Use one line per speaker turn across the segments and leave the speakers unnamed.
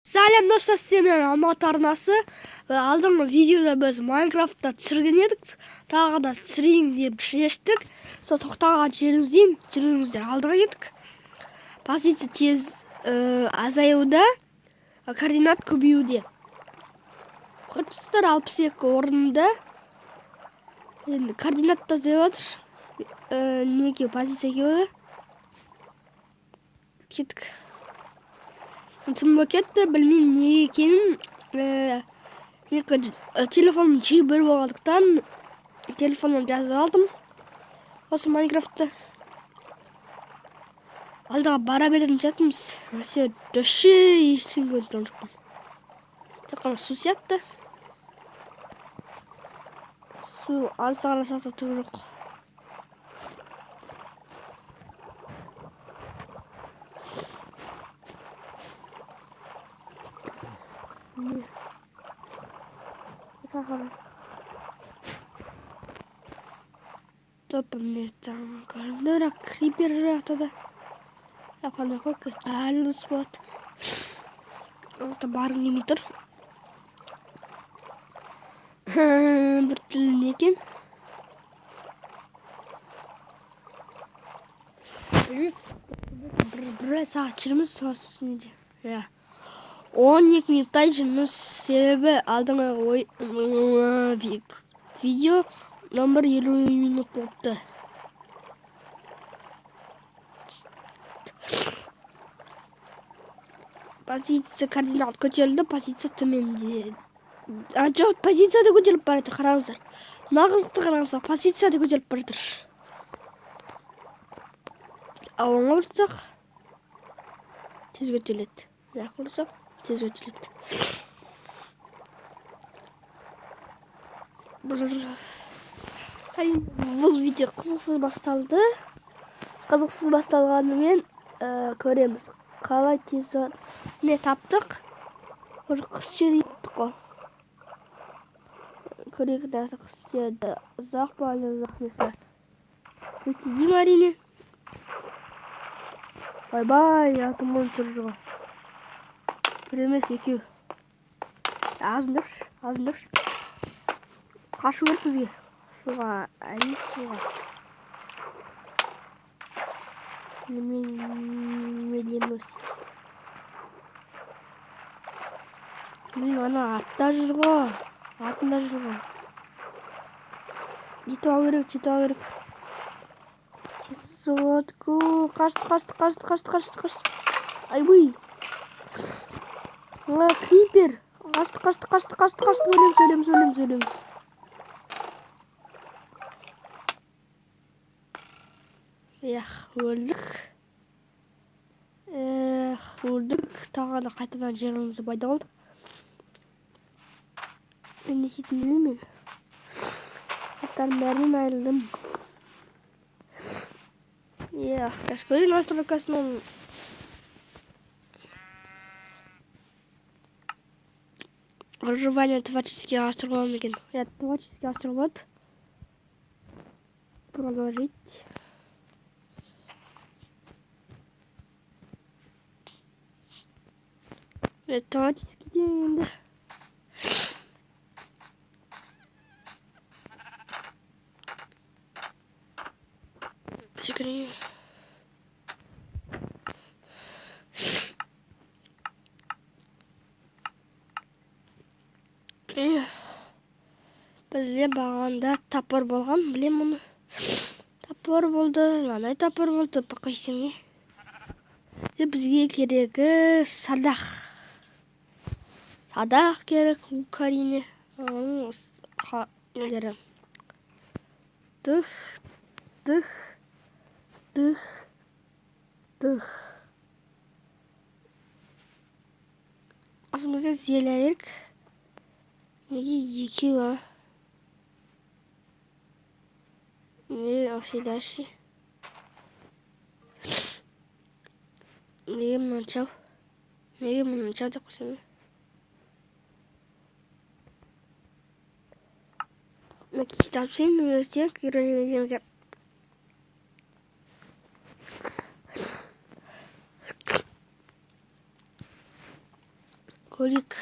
Салем достар, мен Алматы арнасы. Алдыңғы видеода біз Майнкрафтта түсірген едік. Тағы да түсірейін деп шештік. Сол тоқтаған жерімізден алдыға едік. Позиция тез азаюда, координат көбеюде. Құртыстар 62 орында. Енді координатта азайып жатыр. Неге позиция кеуді? Кеттік. Тым кетті, білмеймін неге екенін. Телефоным жиі бір болғандықтан телефоннан жазып алдым. Осы Майнкрафтта. Алдыға бара беретін жатырмыз. Все дөші ештеңе көріп тұрған жоқпын. Тек қана су сияқты. Су аздағана сақта тұрып жоқ. Топым не там, калдыра, крипер жатады. Японда көкес дәліз болады. Олта барың емей тұр. Бір тілін екен. Бір сағат жүрміз сосын де. 12 минуттай жүрміз, себебі алдыңғы видео номер 50 минут болыпты. Позиция координат көтерілді, позиция төменде. Жоқ, позиция да көтеріліп бар жатыр, қараңыздар. Нағыздықты қараңыздар, позиция да көтеріліп бар жатыр. Ауыңа бұртсақ, тез көтеріледі. Нақылысақ, тез көтеріледі. Бұл видео қызықсыз басталды. Қызықсыз басталғанымен көреміз. Қалай тез не таптық? Бір құс жері еттік қой. Көрейік дәті құс жерді. Ұзақ па, ұзақ несі. Өтейдейм әрине. Бай-бай, атым он сүржіға. Бір емес екеу. Азындырш. Қашу керек бізге. Суға, әйін суға. Немеден өстікті. Мен ана артында жүр ғой. Жетіп ау керек. Сотку. Қашты. Айбый. Крипер. Қашты. Өлеміз. Өлдік. Тағы да қайтадан жерімізді пайда болдық. Мен не істейтін білмеймін. Аттарым бәрінен айырылдым. Кәсіпкөрдің настройкасынан выживание творческих островов екен. Творческий остров. Продолжить. Творческий день. Секрет. Бізде бағанда тапыр болған, білем мұны. Тапыр болды, нандай тапыр болды, бақайсың. Бізге керегі садақ. Садақ керек, әрине. Дых. Асымызға зелерік. Неге екеу, Не оседающий. Неге мұншау деп қосым. Накистап сен өзден көрінеміземіз. көрейік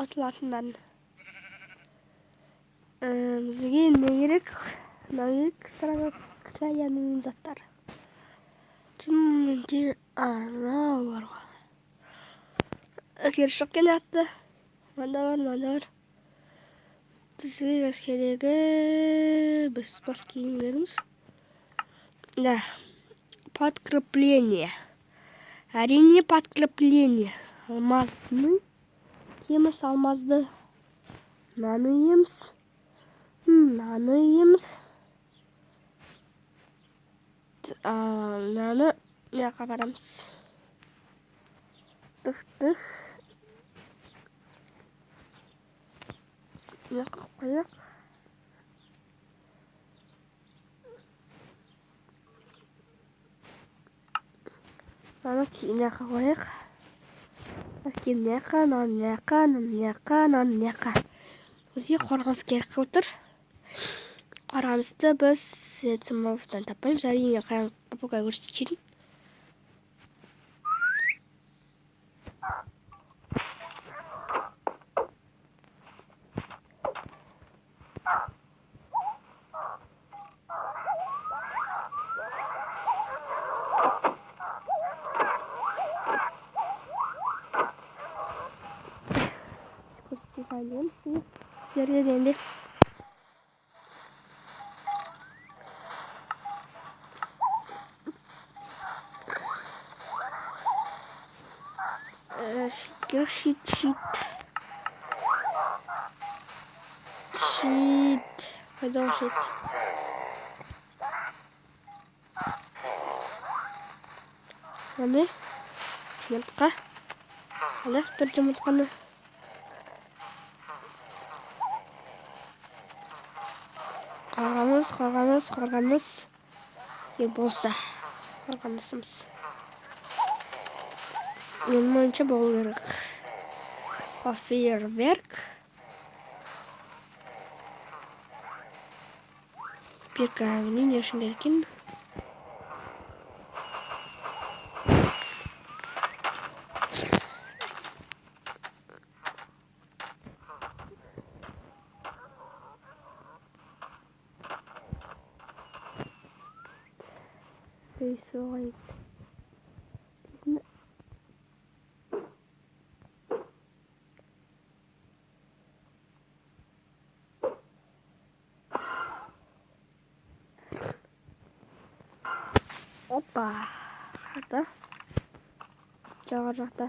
атылатындарын. Бізге не керек? Мынау сразу краяның заттары. Түнде анау бар ғой. Әскер шық кене атты. Мында бар. Бізге әскерегі біз бас киімдеріміз. Да. Подкрепление. Әрине подкрепление. Алмазды. Кеміс алмазды. Наны еміз. Наны неға барамыз. Дық. Неға қойық. Наны неға қойық. Әскен неқа. Бізге қорғаныс керек отыр. Қорғанысты біз Сетімовтан таппаймыз. Әрине қайыңыз попугай көрсетіп жіберейін. Жерден Щит. Пойдем щит. Аны? Жұмыртқа. Аны бір жұмыртқаны. Қорғаныс. Ел болса. Қорғанысымыз. Менің ойымша болу керек. Фейерверк. Перкавни не үшін керек екен. Опа. Қарда. Жақта.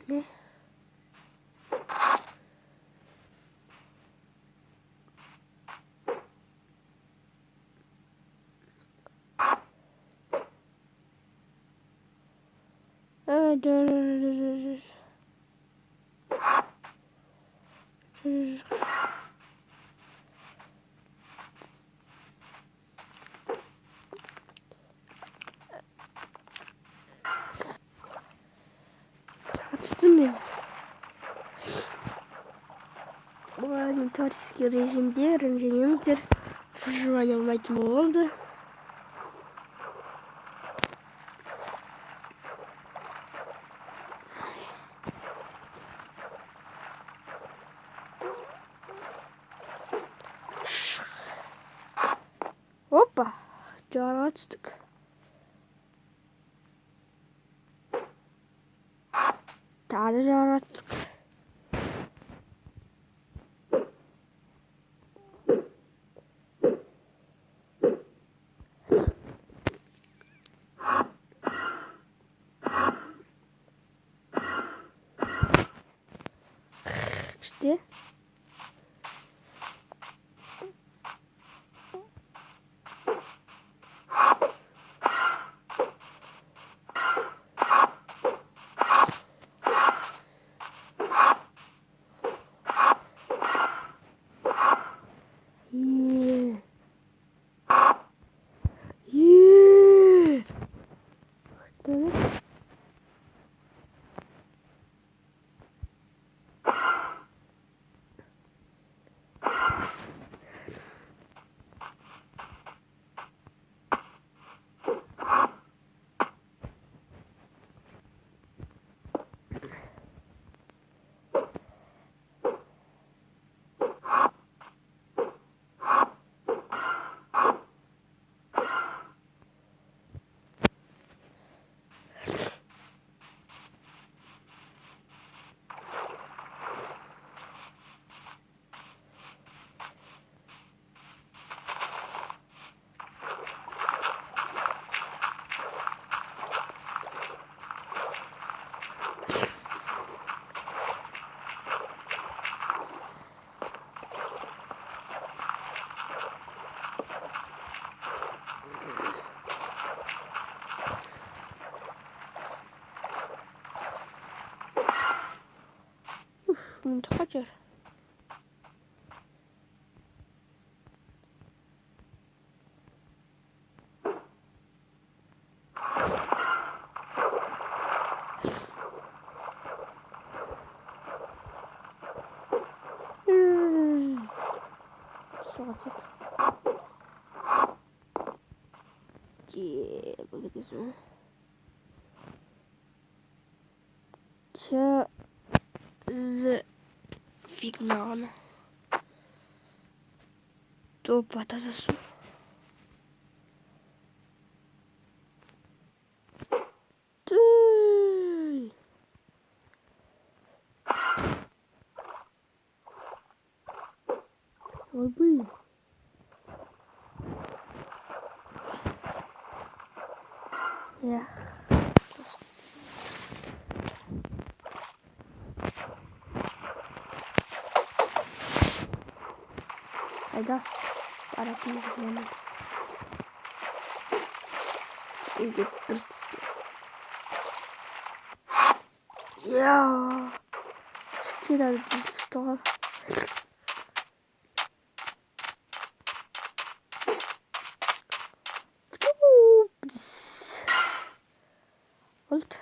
Ne? Açtım ben. Bu tarihsel rejimde öğrencilerimizdir. Проживание olmaytım oldu. Hoppa. Cara açtık. Tane cara açtık. İşte. Şimdi kaçır. Soğuk. Begitu. Vignan. Tuh batas su. Tuh. Abi. Ya. Hayda. Aratımız yani. İyi ya. Şükürler olsun. Oldu.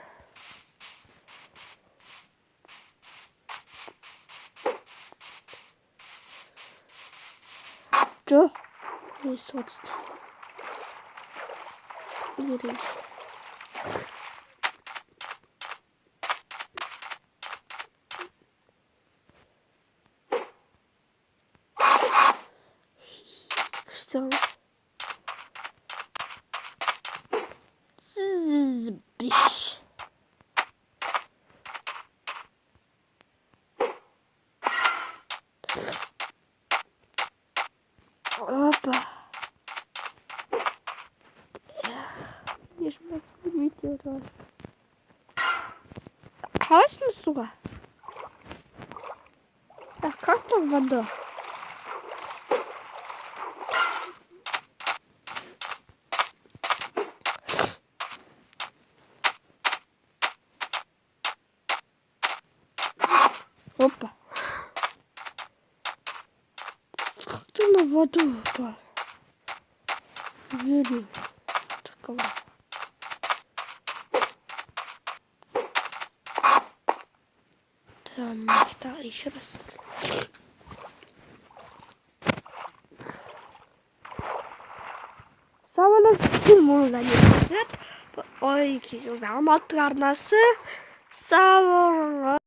Joe. Neyse oldu. Yürüyün. Kıştan. Zbiş. Hoppa. Yaşamak bitiyor. Kaç mı suga? Ya kaç tane vardı? Hoppa. Как ты на воду упал? Верю. Такого. Да, еще раз. Самый стимул на небесет. Ой, кизил замат гарнасы. Савонга